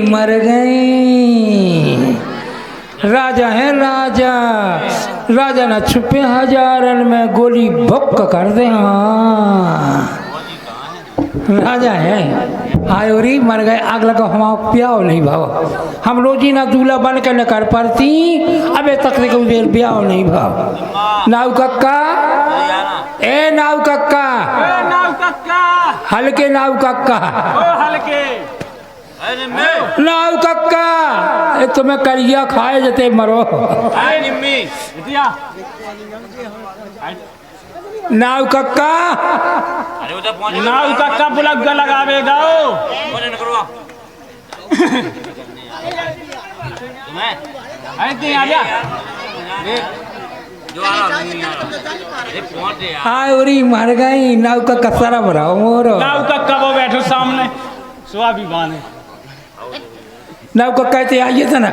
मर गए। राजा है राजा, राजा न छुपे हजारन में गोली भुक कर दे। हाँ राजा है आयोरी मर गए। आग लगा हम प्याओ नहीं भाव, हम रोजी ना दूल्हा बन के न कर पाती। अबे तक देर ब्याह नहीं भाव। नाव कक्का ए नाव कक्का, हल्के नाव कक्का, नाव कक्का ए तुम्हें करिया खाए जते मरो। नाव कक्का, नाव कक्का बुलग लगावेगा हाँ उरी मर गई। नाव कक्का सारा भराओ मोरो। नाव कक्का वो बैठो सामने सुहा भी बाने। नाव कक्का ते आइए था ना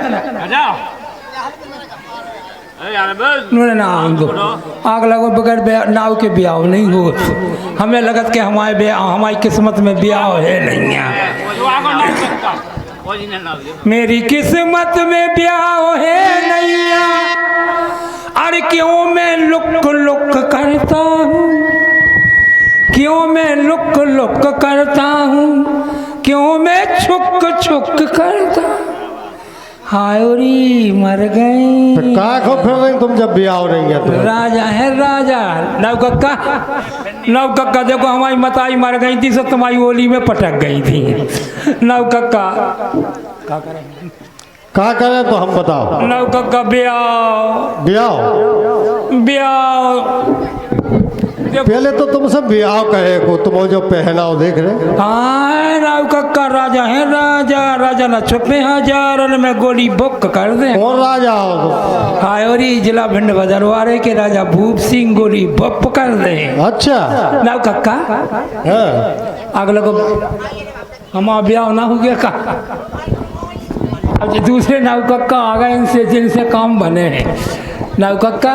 आग लगो बगैर नाव के ब्याह नहीं हो। हमें लगत के हमारी किस्मत में ब्याह है नहीं है। मेरी किस्मत में ब्याह है नहीं। अरे क्यों मैं लुक लुक करता हूँ, क्यों मैं लुक लुक करता हूँ, क्यों मैं छुक छुक करता। हायोरी मर गई। का खो फिर रही तुम जब ब्याह नहीं है तो? राजा है राजा। नव कक्का, नव कक्का देखो हमारी मताई मर गई थी, सब तुम्हारी ओली में पटक गई थी। नव कक्का का करे तो हम बताओ। नव कक्का ब्याह ब्याह ब्याह। पहले तो तुम सब ब्याह कहे को, तुम जो पहनाओ देख रहे। हाँ नाव कक्का राजा है राजा, राजा न छुपे हजारन में गोली बुक कर दे। कौन राजा हो तुम? हायोरी जिला भिंड भदरवारे के राजा भूप सिंह गोली बुक कर दे। अच्छा नाव कक्का अगले को हमारा ब्याह ना हो गया का। अब जो दूसरे नाव कक्का आ गए इनसे जिनसे काम बने हैं। नाव कक्का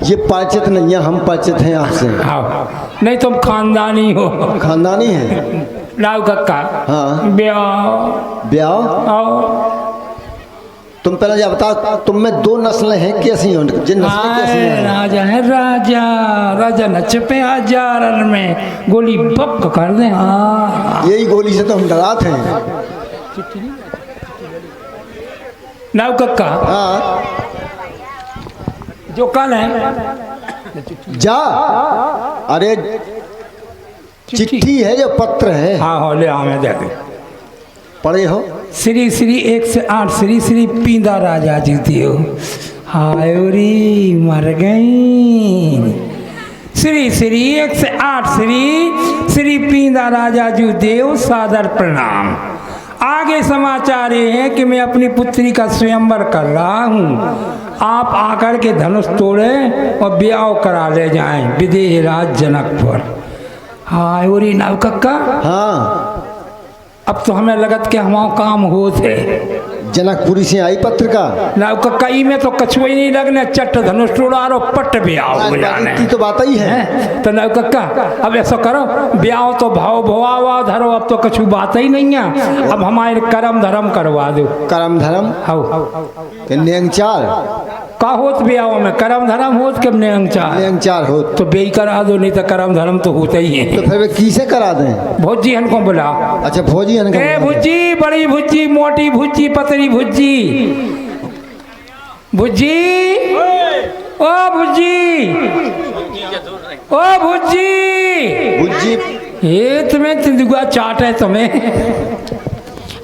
ये परिचित नहीं है, हम परिचित हैं आपसे। हाँ नहीं तुम खानदानी हो। खानदानी है नाव कक्का। हाँ ब्याह ब्याह। आओ तुम पहले ये बताओ, तुम में दो नस्लें हैं कैसी हैं? जिन नस्लें कैसी हैं? राजा है राजा, राजा न छुपे हजारन में गोली बुक कर दे। हाँ यही गोली से तो हम डराते हैं। नाव कक्का हाँ जो कल है जा। अरे चिट्ठी है जो पत्र है? हाँ हाँ ले आओ मैं दे दूँ। पढ़े हो? श्री श्री 1 से 8 श्री श्री पींदा राजा जी दियो। हायोरी मर गई। श्री श्री 1 से 8 श्री श्री पींदा राजा जी देव सादर प्रणाम। आगे समाचार ये है कि मैं अपनी पुत्री का स्वयंवर कर रहा हूँ। आप आकर के धनुष तोड़े और ब्याह करा ले जाएं विदेह राज जनकपुर। हायोरी नाव कक्का। हाँ अब तो हमें लगत के हमारा काम हो थे। जनकपुरी से आई पत्र का नाव कक्का ई में तो कछुआ ही नहीं लगने, चट धनुष तोड़ा पट ब्याह हो जाने। इतनी तो बात ही है। तो नाव कक्का अब ऐसा करो ब्याह तो भाव भवा धरो, अब तो कछु बात ही नहीं है। अब हमारे कर्म धर्म करवा दो। कर्म धर्म नेंगचार का होत ब्याह में कर्म धर्म होत के नेंगचार हो तो बेई करा दो, नहीं तो कर्म धर्म तो होता ही है। तो फिर वे किसे करा दें? भुज्जी हनको बुला। अच्छा भोजी ए भुज्जी, बड़ी भुज्जी, मोटी भुज्जी, पतली भुज्जी, भुज्जी ओ भुज्जी, ओ भुज्जी, भुज्जी ये तुम्हें तिंदुआ चाट है तुम्हें।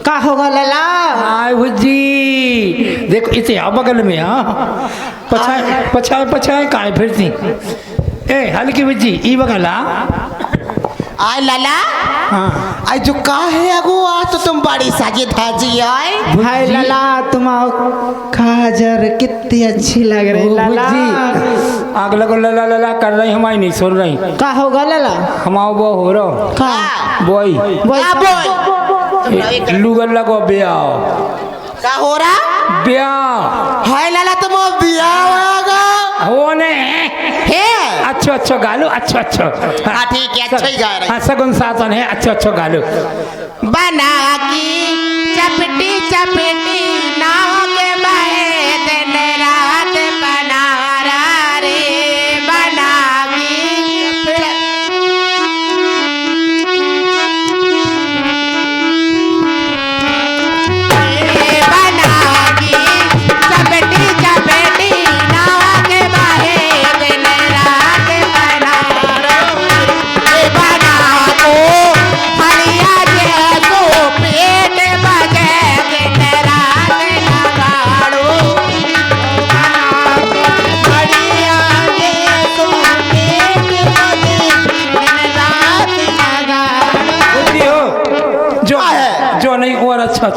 का होगा लला? हाय भुज्जी देखो इसे आ बगल में। हाँ पछाए पछाए पछाए काय फिरती। ए हल्की भुज्जी ई बगल। आय लला। हाँ आई जो का है अगो आज तो तुम बड़ी साजी धाजी आए। भाई लला तुम खाजर कितनी अच्छी लग रही लला। आग लगो लला लला कर रही, हमारी नहीं सुन रही। का होगा लला? हमारा वो हो रहा का बोई बोल लुगल लगो ब्याह। का हो रहा ब्याह हाय लला तुम बियाह होगा होने है। अच्छो अच्छो गालो, अच्छो अच्छो। हाँ ठीक है, अच्छा ही गा रहे। हाँ सगुन सातन है, अच्छो अच्छो गालो। बना की चपटी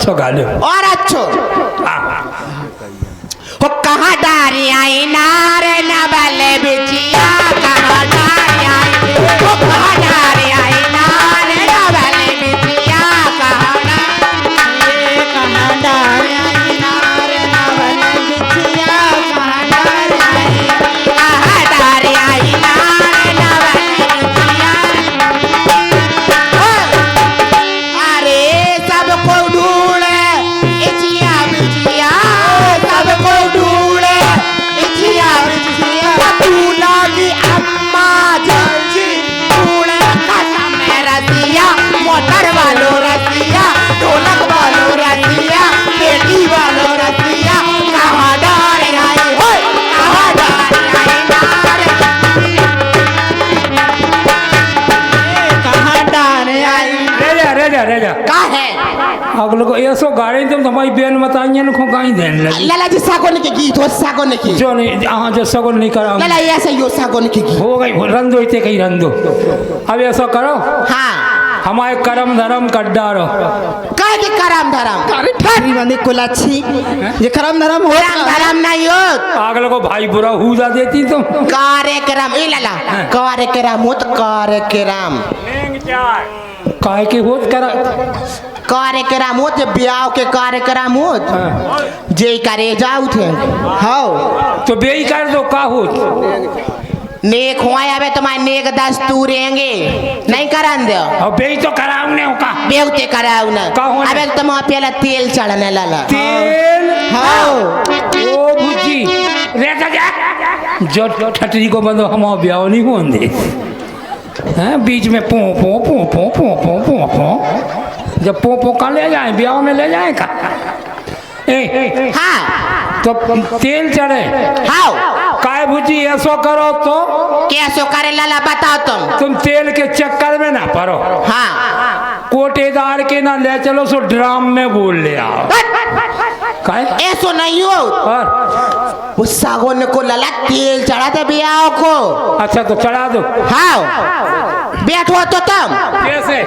अच्छो गा लो। और अच्छो हो कहाँ डारी आई नारे न बले बिचिया कहाँ डारी आई हो कहाँ डारी आई नारे न बले बिचिया कहाँ डारी आई नारे न बले बिचिया कहाँ डारी आई नारे न बले बिचिया। अरे सबको ढूंढे इचिया बिचिया सबको ढूंढे इचिया बिचिया तू लागी अम्मा जल्दी ढूंढे कसम है रसिया मोटर वालों रसिया ढोलक वालों रसिया बेटी वालों रसिया कहाँ डारे आई हो कहाँ डारे आई नारे कहाँ डारे आई रे जा का है अगलो को ऐसो गाड़ी तुम तुम्हारी बेन बताइए न खो गाई देने लगी लाला जी सागोन के गीत हो सागोन की जो नहीं हाँ जो सगुन नहीं कराओ लाला ऐसा यो सागोन के गीत हो गई रंदो इतने कहीं रंदो अब ऐसा करो हाँ हमारे करम धर्म कड्डा रहो कह के करम धरम अरे ठारी बंदी कुलाची ये करम धरम हो करम धरम नहीं हो अगलो को भाई बुरा हुआ देती तुम कार्यक्रम ए लाला कार्यक्रम हो तो कार्यक्रम काहे के होत करा कार्यक्रम हो तो ब्याह के कार्यक्रम हो जे करे जाऊ थे हाँ तो बेई कर दो का होत नेक हुआ अबे तुम्हारे नेक दस्तूर रहेंगे नहीं करन दो और बेई तो कराऊ ने का बेवते कराऊ ना का होने? अबे तुम पहले तेल चढ़ने लाला तेल हाँ ओ बुजी रे जा जो ठटरी को बंदो हम ब्याह नहीं होंगे हैं बीच में पो पो पो पो पो पो पो पो जब पो पो का ले जाए ब्याह में ले जाए का ए हाँ तो तेल चढ़े हाँ काय भुजी ऐसो करो तो कैसे करे लाला बताओ तुम तेल के चक्कर में ना पड़ो हाँ कोटेदार के ना ले चलो सो ड्राम में बोल ले आओ काय ऐसो नहीं हो और उस सागोन को लाला तेल चढ़ा दे ब्याह को अच्छा तो चढ़ा दो हाँ बैठो तो तुम कैसे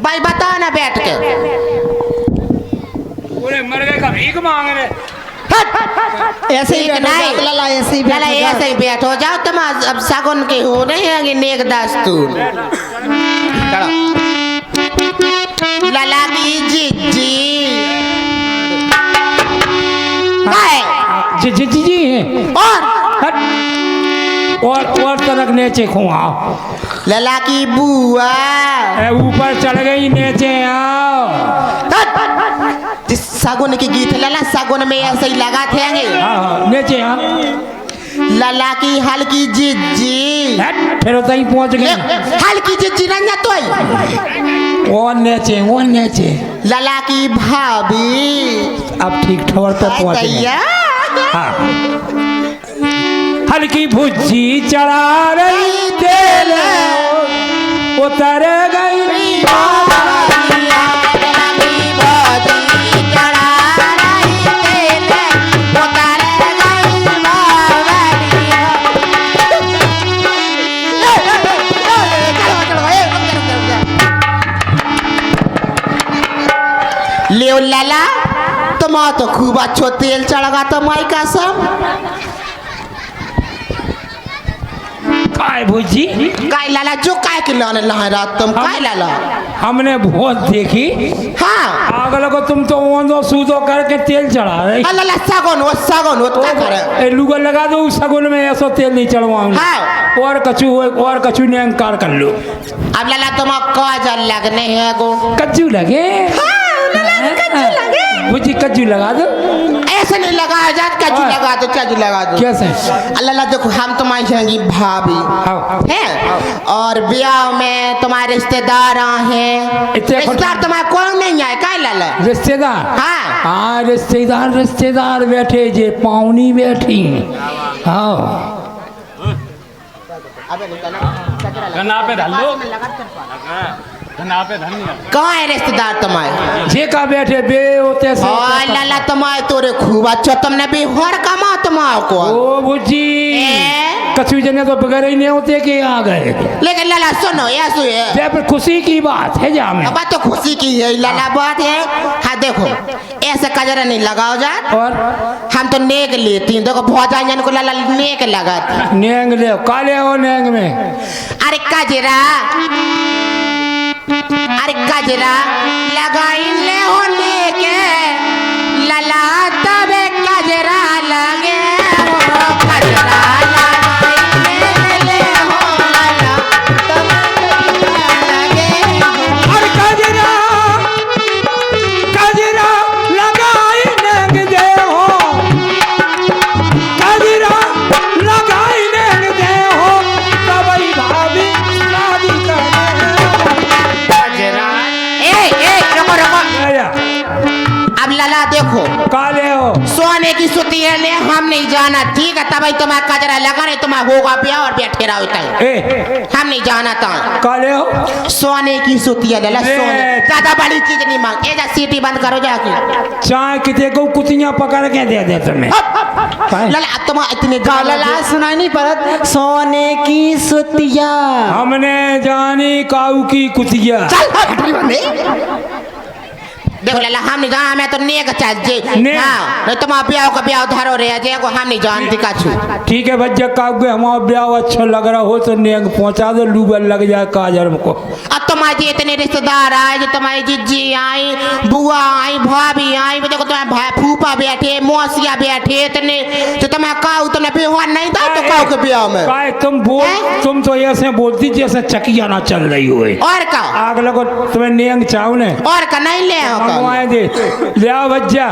भाई बताओ ना बैठ के पूरे मर गए का भीख मांग रहे ऐसे ही ठीक बैठो नहीं। जाओ, लाला ऐसे ही लाला बैठो ऐसे ही बैठो जाओ तुम अब सागोन के हो नहीं है नेक दस्तूर लाला की जिज्जी जी जी जी जी और हट और तरक नीचे खुआओ लला की बुआ ऊपर चढ़ गई नीचे आओ जिस सागुन की गीत लला सागुन में ऐसे ही लगा थे हाँ नीचे आओ लला की हल्की जिज्जी हट फिर उतना ही पहुंच गए हल्की जिज्जी रंजा तो वो नीचे लला की भाभी अब ठीक ठोर पे पहुंच गए तैया हाँ हल्की भुज्जी चढ़ा रही तेल उतर गई ले लाला तुम तो खूब अच्छो तेल चढ़ा तो माई का सब काय भुज्जी काय लाला जो काय के लाने लहा रात तुम काय लाला हमने बहुत देखी हाँ अगल को तुम तो ओंदो सूदो करके तेल चढ़ा रही लाला सागोन वो क्या करे ए लुगा लगा दो उस सगुन में ऐसा तेल नहीं चढ़वाऊंगा हाँ और कछु ने अंकार कर लो अब लाला तुम काजल लगने है गो कज्जू लगे भुज्जी कज्जू लगा दो ऐसे नहीं लगाया जात कजू हाँ। लगा दो कजू लगा दो कैसे अल्लाह देखो हम तुम्हारी जाएंगी भाभी हाँ। हैं और ब्याह में तुम्हारे रिश्तेदार हैं इतने रिश्तेदार तुम्हारे कौन नहीं आए काय लाला रिश्तेदार हाँ। हाँ रिश्तेदार बैठे जे पावनी बैठी हाँ गन्ना पे धन लो गन्ना पे धन नहीं कहाँ है रिश्तेदार तुम्हारे जे का बैठे बे होते से और लाला तुम्हारे तोरे खूब अच्छा तुमने भी हर कमा तुम्हारे को ओ भुज्जी ए? कछु जने तो बगैर ही नहीं होते कि आ गए। लेकिन लाला सुनो ऐसे है जब खुशी की बात है जा में। अब तो खुशी की है लाला बात है। हाँ देखो ऐसे कजरा नहीं लगाओ जा और हम तो नेक लेती देखो भौजान को लाला नेक लगाती। नेंग ले काले हो नेंग में। अरे कजरा लगाई ले हो नेक लाला तबे कजरा लगे हो कजरा लगाई ले हो लाला तबे लगे हो। और कजरा लगाई नेंग दे हो। कजरा लगाई नेंग दे हो तबई भाभी शादी करे। अब लाला देखो काले हो सोने की सुती है ले हम नहीं जाना ठीक है तभी तुम्हारा कजरा लगा नहीं तुम्हारा होगा ब्याह और बैठे रहो हम नहीं जाना था। काले हो सोने की सुती है लाला सोने ज्यादा बड़ी चीज नहीं मांग जा सीटी बंद करो जाके चाय कितने को कुतियां पकड़ के दे दे तुम्हें। लाला अब तुम इतने लाला सुनाई नहीं पड़त सोने की सुतिया। हमने जानी काऊ की कुतिया। देखो लाला हम नहीं जाना मैं तो नेक चाहिए नेक। हाँ नहीं तुम्हारा ब्याह का ब्याह धरो रहे जे को हम नहीं जानती काछू। ठीक है भज्जा काऊ के हमारा ब्याह अच्छा लग रहा हो तो नेक पहुंचा दो लूबल लग जाए काजर को। अब तुम्हारे इतने रिश्तेदार आए जो तुम्हारी जिज्जी आई बुआ आई भाभी आई देखो तुम्हारे भाई फूफा बैठे मौसिया बैठे इतने जो तुम्हारा काऊ तुमने बेहुआ नहीं था तो काऊ के ब्याह में काय तुम तो ऐसे बोलती जैसे चकिया ना चल रही हो। और का आग लगो तुम्हें नेंग चाहो ने और का नहीं ले आओ दे ले आओ भज्जा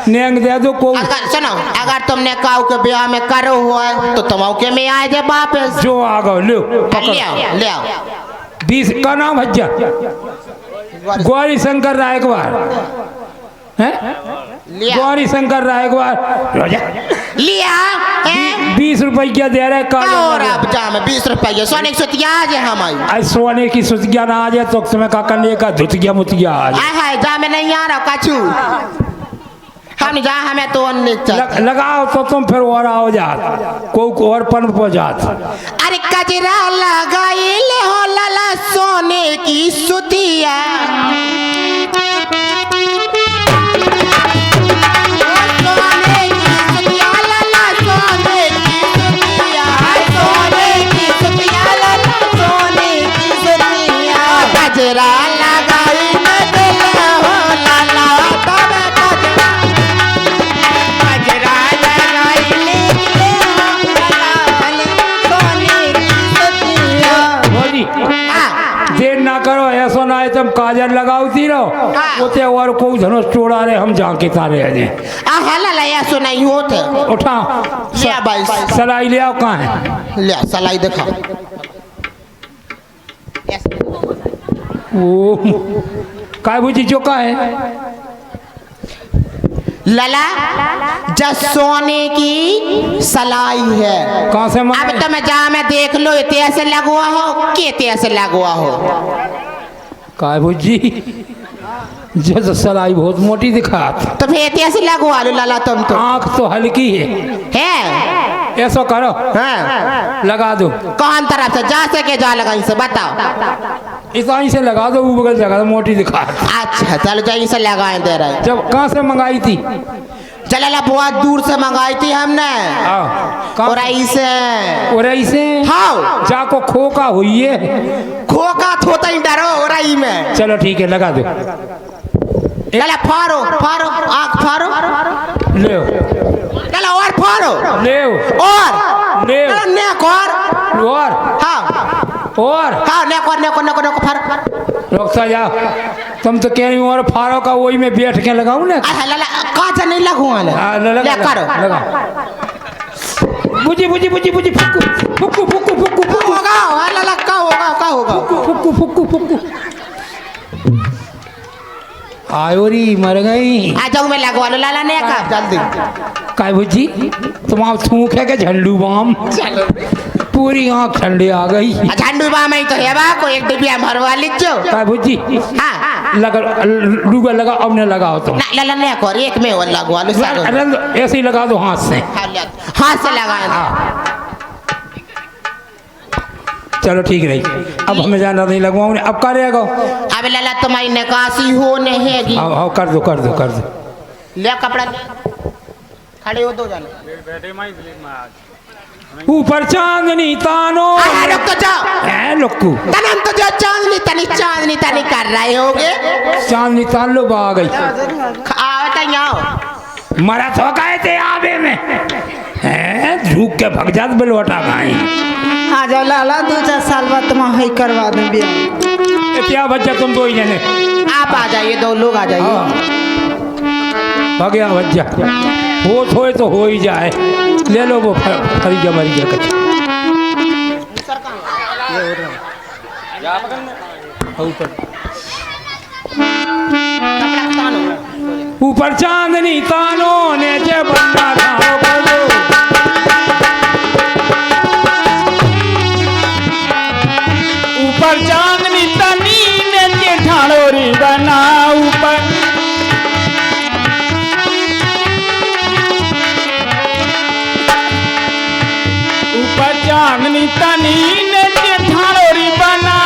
नेंग दे दो को। अगर सुनो अगर तुमने काऊ के ब्याह में करो हुआ तो तुम के में आए जे वापस जो आ गो लो ले आओ 20 का नाम भज्जा गौरी शंकर राय एक बार है गौरी शंकर राय एक बार लिया 20 रुपया दे रहे का 20 रुपया सोने की सुतिया आज हम आई आज सोने की सुतिया ना आ जाए तो समय का करने का धुतिया मुतिया आ जाए। हाय जा मैं नहीं आ रहा काचू हम जा हमें तो लगाओ तो तुम फिर और आओ जात को और पन पो जात। अरे कजरा लगाई ले हो लाला सोने की सुतिया कजरा लगाई ले हो लाला तबे कजरा लगाई ले हो लाला सोने की सुतिया। देर ना करो ऐसा ना है तुम काजल लगाओती रहो उते और कोई धनुष तोड़ा रहे हम जाके तारे अजे लाला ऐसा नहीं होते उठा ले भाई सलाई ले आओ कहाँ है ले सलाई दिखा ओ काय बुझी चुका है लाला जस सोने की सलाई है कहाँ से अब तो मैं जा मैं देख लो इतने ऐसे लगवा हो कि ऐसे लगवा हो काय बुझी जैसे सलाई बहुत मोटी दिखा तो फिर इतने ऐसे लगवा लो लाला तुम तो आँख तो हल्की है ऐसा करो हाँ लगा दो कौन तरफ से जा सके जा लगा इसे बताओ इस आई से लगा दो वो बगल जगह मोटी दिखा। अच्छा चलो जा इसे लगाए दे रहे जब कहाँ से मंगाई थी चला बहुत दूर से मंगाई थी हमने और से हाँ जाको खोका हुई है खोका थोता ही डरो और में चलो ठीक है लगा दो चला फारो फारो आँख फारो ले चलो और फारो ले और ले नेक और हाँ नेक फारो रोकता जाओ तुम तो कह रही हो और फारो का वही में बैठ के लगाऊं ना काचा नहीं लगूंगा ले करो लगा बुझी बुझी बुझी बुझी फुक्कू फुक्कू फुक्कू फुक्कू फुक्कू होगा लाला का होगा फुक्कू फुक्कू फुक्कू आयोरी मर गई आ जाऊं मैं लगवा लो लाला ने का जल्दी काय बुझी तुम आप थूक है के झंडू बाम पूरी आँख ठंडी आ गई झंडू बाम ही तो है बा को एक डिबिया भरवा लीजो काय बुझी हां लगा लूगा लगा अब ने लगाओ तुम ना लाला ने को एक में और लगवा लो ऐसे ही लगा दो हाथ से हाथ से लगा चलो ठीक रही, अब हमें जाना नहीं लगवाऊँ, अब क्या रहेगा? अब लला तुम्हारी निकासी हो नहीं हाँ कर दो कर दो कर दो। ले कपड़ा ले। खड़े हो दो जाने। ऊपर चांदनी तानो रुक तो जाओ है लुक्कू, तनम तो जो चांदनी तनी कर रहे होगे। चांदनी तान लो आ गई। आओ तो आओ। मरा तो गए थे आबे में हैं, झूक के भग जात बलवटा गाई। आ जाओ लाला, 2-4 साल बाद तुम ही करवा दें ब्याह। क्या बच्चा तुम दो ही जने आप आ जाइए, 2 लोग आ जाइए। भगया बच्चा हो तो हो ही जाए, ले लो वो फरीजा मरीजा का। ऊपर चांदनी तानो नीचे बन्ना खाओ बोलो। ऊपर चांदनी तनी नीचे ढालोरी बना। ऊपर चांदनी तनी नीचे ढालोरी बना।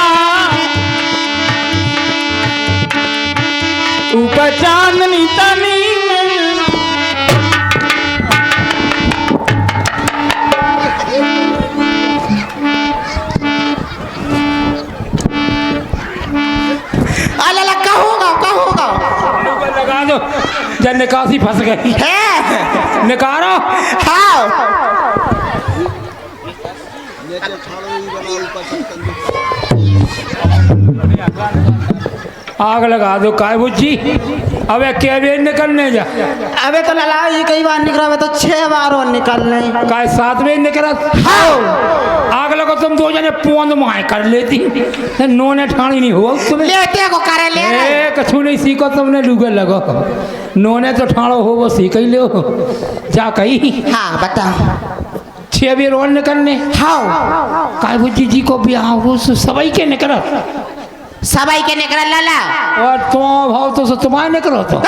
ऊपर चांदनी तनी लगा दो, जब निकासी फंस गई है निकालो। हाँ आग लगा दो काय बुच्ची, अबे क्या बेर निकलने जा। अबे तो लाला ये कई बार निकला, अबे तो 6 बार और निकलने। काय 7 बेर निकला। आग लगा तुम दो जने पोंद माए कर लेती, नोने ठाणी नहीं हुआ तुम्हें। लेते को करे ले कछु नहीं सीखो तुमने, लुगे लगो नोने तो ठाणो हो वो सीख ही लो जा कही। हाँ बताओ। 6 बेर और निकलने। हाँ काय बुच्ची जी को ब्याह हो सबई के निकला, सबाई के निकल लाला। और तुम भाव तो तुम्हारे निकलो तो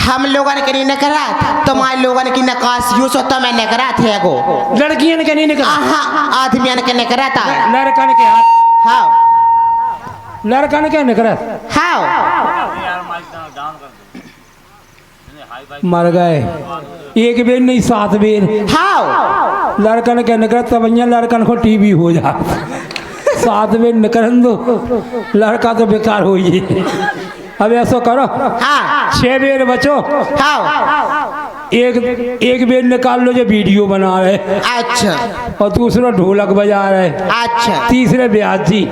हम लोगों ने कहीं निकला, तुम्हारे लोगों ने की नकासियों से तो मैं निकला थे गो। लड़कियों ने नहीं निकला। हाँ आदमियों ने निकला था। लड़कन के हाथ, हाँ लड़कन के निकला। हाँ मर गए 1 बेर नहीं 7 बेर। हाँ लड़कन के निकल तब लड़कन को टीवी हो जा। 7 बेर निकल दो, लड़का तो बेकार हो ही। अब ऐसा करो, हाँ 6 बेर बचो। हाँ एक बेर निकाल लो जो वीडियो बना रहे, अच्छा और दूसरा ढोलक बजा रहे, अच्छा तीसरे ब्याजी,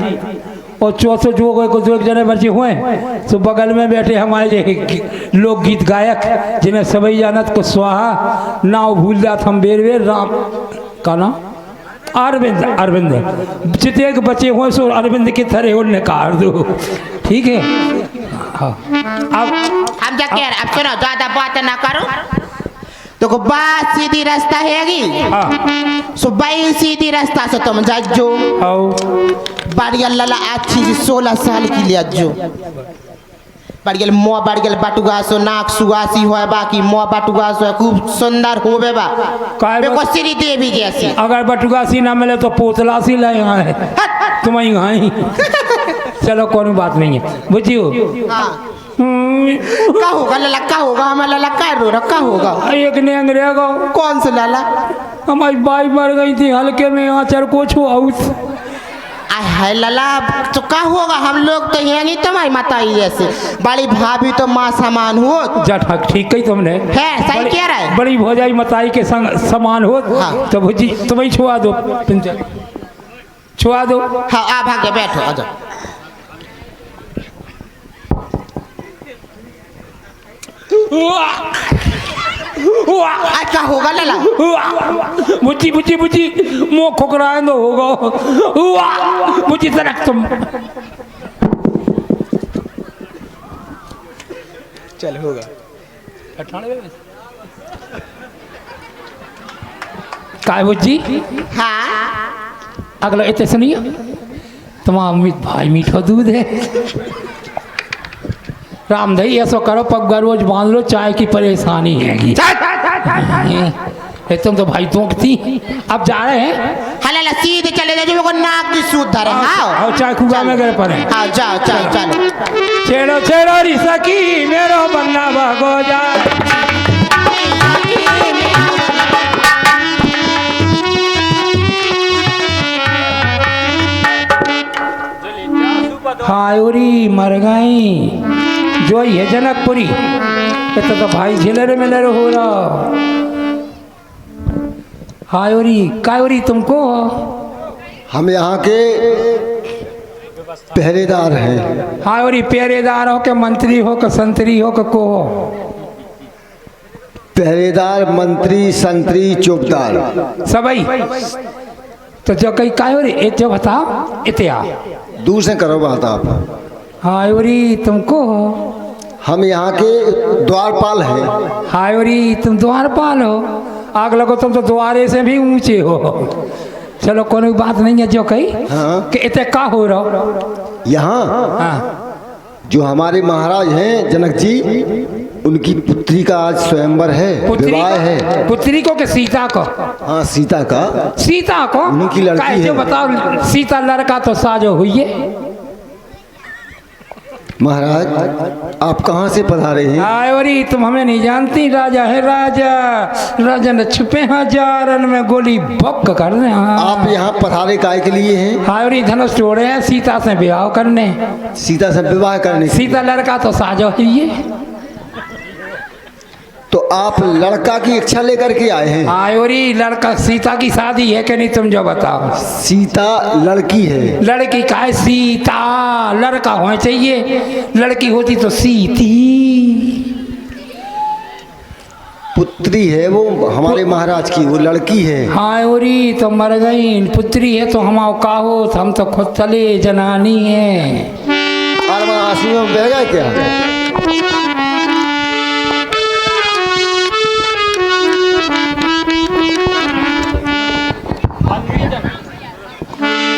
और चौथे जो एक जने बचे हुए तो बगल में बैठे हमारे लोकगीत गायक जिन्हें सभी जानत को स्वाहा नाव भूल जात हम बेर बेर राम का नाम अरविंद। अरविंद जितने बचे हुए सो अरविंद की तरह उन्हें निकाल दो, ठीक है। हाँ अब हम क्या कह रहे, अब सुनो ज्यादा बात ना करो। देखो बात सीधी रास्ता हैगी, सो बाई सीधी रास्ता से तुम जाजो। बढ़िया लला अच्छी सी 16 साल की ले जो। बढ़िया मुँह बढ़िया बटुगा सो नाक सुगासी हो, बाकी मुँह बटुगा सो खूब सुंदर हो बेबा, देखो श्री देवी जैसी। अगर बटुगासी ना मिले तो पोतला सी ले आए तुम्हें आई। चलो कोई बात नहीं है बुझियो। हाँ क्या होगा लला, क्या होगा हमारा लला, क्या रो रखा होगा। एक ने अंग्रेगा कौन सा लाला? हमारी बाई मर गई थी हल्के में आचर को छो आउस। है लला तो क्या होगा, हम लोग तो हैं नहीं तुम्हारी माताई जैसे, बड़ी भाभी तो माँ समान हो। जा ठीक ही तुमने है सही कह रहा है। बड़ी भौजाई मताई के संग समान हो। हाँ। तो भुजी तुम्हें छुआ दो, छुआ दो। हाँ आप आगे बैठो आ जाओ। क्या होगा लला? बुच्ची बुच्ची बुच्ची मुँह खोकराए तो होगा बुच्ची तरक तुम। चल होगा। काय बुच्ची हाँ अगला इतने सुनिए, तुम्हारा भाई मीठा दूध है। राम दही ऐसा करो, पग रोज बांध लो, चाय की परेशानी है। ये तुम तो भाई दोंकती। अब जा रहे हैं। हला सीधे चले जाओ मेरे को नाक की सूद धरे। हाँ और चाय खुगा में गए पर हाँ जाओ चलो चलो। छेड़ो छेड़ो री सखी मेरो बन्ना भागो जा। हायोरी मर गई जो ये जनकपुरी ये तो भाई झेलर में लड़ हो रहा। हायोरी कायोरी तुमको हम यहाँ के पहरेदार हैं। हायोरी पहरेदार हो के मंत्री हो के संतरी हो के को हो। पहरेदार मंत्री संतरी चौकीदार सबई तो जो कहीं कायोरी ये जो बताओ इतिया दूर से करो बात आप। हायोरी तुमको हो। हम यहाँ के द्वारपाल हैं। हायोरी तुम द्वारपाल हो। आग लगो तुम तो द्वारे से भी ऊंचे हो। चलो कोई बात नहीं है जो कही हाँ। कि इतने का हो रहा यहाँ हाँ। जो हमारे महाराज हैं जनक जी उनकी पुत्री का आज स्वयंवर है, विवाह है। पुत्री को कि सीता को? हाँ सीता का। सीता को उन्हीं की लड़की काहे है। जो बताओ सीता लड़का तो साजो हुई है। महाराज आप कहाँ से पधारे हैं? हायोरी तुम हमें नहीं जानती। राजा है राजा। राजा ने छुपे हजारन में गोली बक कर रहे हैं। आप यहाँ पधारे काय के लिए हैं? हायोरी धनुष तोड़े हैं सीता से विवाह करने। सीता से विवाह करने के लिए। सीता लड़का तो साजो हुई है। तो आप लड़का की इच्छा लेकर के आए हैं? हायोरी लड़का सीता की शादी है कि नहीं तुम जो बताओ। सीता लड़की है। लड़की का है सीता। लड़का होना चाहिए। लड़की होती तो सीती। पुत्री है वो हमारे महाराज की, वो लड़की है। हायोरी तो मर गई। पुत्री है तो हम का हो। हम तो खुद चले जनानी है। और आसमी में बह गए क्या?